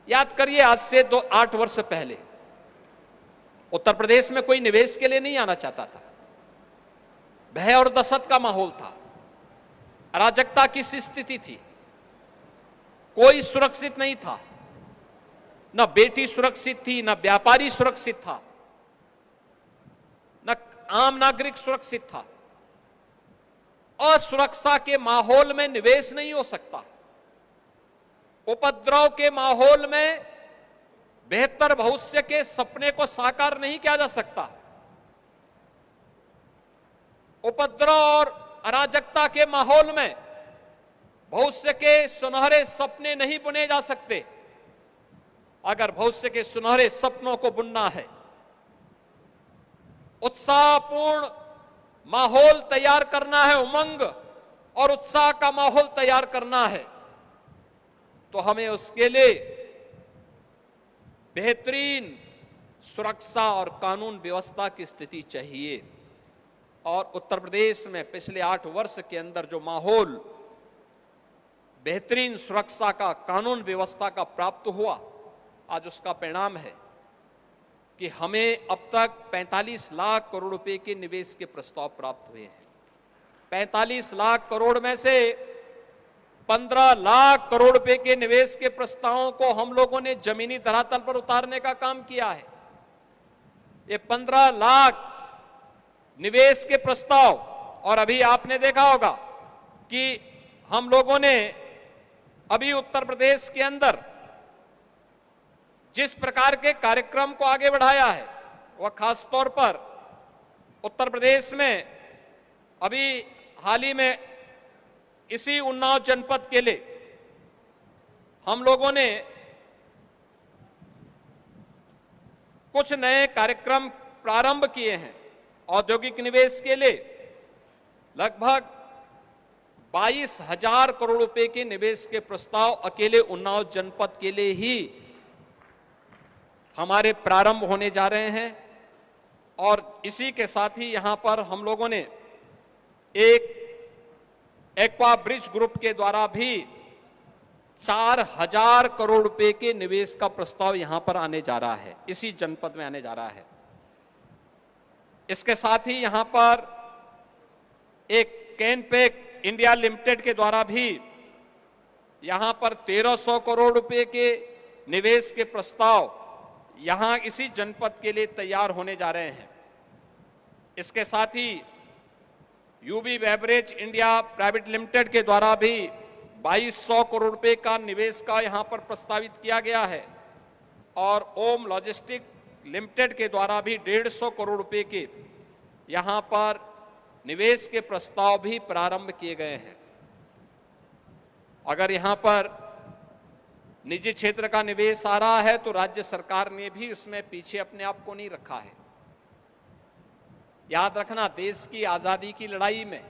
याद करिए, आज से 8 वर्ष पहले उत्तर प्रदेश में कोई निवेश के लिए नहीं आना चाहता था। भय और दहशत का माहौल था, अराजकता की सी स्थिति थी, कोई सुरक्षित नहीं था, न बेटी सुरक्षित थी, न व्यापारी सुरक्षित था, न आम नागरिक सुरक्षित था। असुरक्षा के माहौल में निवेश नहीं हो सकता। उपद्रव के माहौल में बेहतर भविष्य के सपने को साकार नहीं किया जा सकता। उपद्रव और अराजकता के माहौल में भविष्य के सुनहरे सपने नहीं बुने जा सकते। अगर भविष्य के सुनहरे सपनों को बुनना है, उत्साहपूर्ण माहौल तैयार करना है, उमंग और उत्साह का माहौल तैयार करना है, तो हमें उसके लिए बेहतरीन सुरक्षा और कानून व्यवस्था की स्थिति चाहिए। और उत्तर प्रदेश में पिछले 8 वर्ष के अंदर जो माहौल बेहतरीन सुरक्षा का, कानून व्यवस्था का प्राप्त हुआ, आज उसका परिणाम है कि हमें अब तक 45 लाख करोड़ रुपए के निवेश के प्रस्ताव प्राप्त हुए हैं। 45 लाख करोड़ में से 15 लाख करोड़ रुपए के निवेश के प्रस्तावों को हम लोगों ने जमीनी धरातल पर उतारने का काम किया है। ये 15 लाख निवेश के प्रस्ताव, और अभी आपने देखा होगा कि हम लोगों ने अभी उत्तर प्रदेश के अंदर जिस प्रकार के कार्यक्रम को आगे बढ़ाया है, वह खासतौर पर उत्तर प्रदेश में अभी हाल ही में इसी उन्नाव जनपद के लिए हम लोगों ने कुछ नए कार्यक्रम प्रारंभ किए हैं। औद्योगिक निवेश के लिए लगभग 22,000 करोड़ रुपए के निवेश के प्रस्ताव अकेले उन्नाव जनपद के लिए ही हमारे प्रारंभ होने जा रहे हैं। और इसी के साथ ही यहां पर हम लोगों ने एक एक्वा ब्रिज ग्रुप के द्वारा भी 4,000 करोड़ रुपए के निवेश का प्रस्ताव यहां पर आने जा रहा है, इसी जनपद में आने जा रहा है। इसके साथ ही यहां पर एक कैनपेक इंडिया लिमिटेड के द्वारा भी यहां पर 1,300 करोड़ रुपए के निवेश के प्रस्ताव यहां इसी जनपद के लिए तैयार होने जा रहे हैं। इसके साथ ही UB beverage India private limited के द्वारा भी 2,200 करोड़ रुपए का निवेश का यहां पर प्रस्तावित किया गया है। और ओम लॉजिस्टिक लिमिटेड के द्वारा भी 150 करोड़ रुपए के यहां पर निवेश के प्रस्ताव भी प्रारंभ किए गए हैं। अगर यहां पर निजी क्षेत्र का निवेश आ रहा है तो राज्य सरकार ने भी इसमें पीछे अपने आप को नहीं रखा है। याद रखना, देश की आजादी की लड़ाई में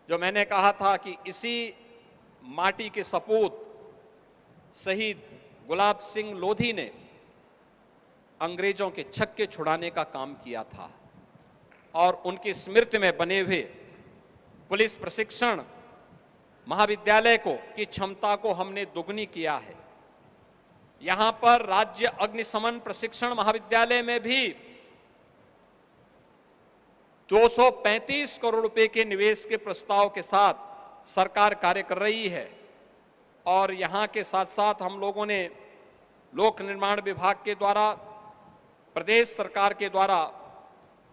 जो मैंने कहा था कि इसी माटी के सपूत शहीद गुलाब सिंह लोधी ने अंग्रेजों के छक्के छुड़ाने का काम किया था, और उनकी स्मृति में बने हुए पुलिस प्रशिक्षण महाविद्यालय की क्षमता को हमने दुगनी किया है। यहां पर राज्य अग्निशमन प्रशिक्षण महाविद्यालय में भी 235 करोड़ रुपए के निवेश के प्रस्ताव के साथ सरकार कार्य कर रही है। और यहां के साथ साथ हम लोगों ने लोक निर्माण विभाग के द्वारा, प्रदेश सरकार के द्वारा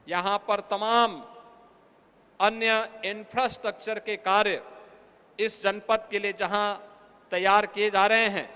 यहां पर तमाम अन्य इंफ्रास्ट्रक्चर के कार्य इस जनपद के लिए जहां तैयार किए जा रहे हैं,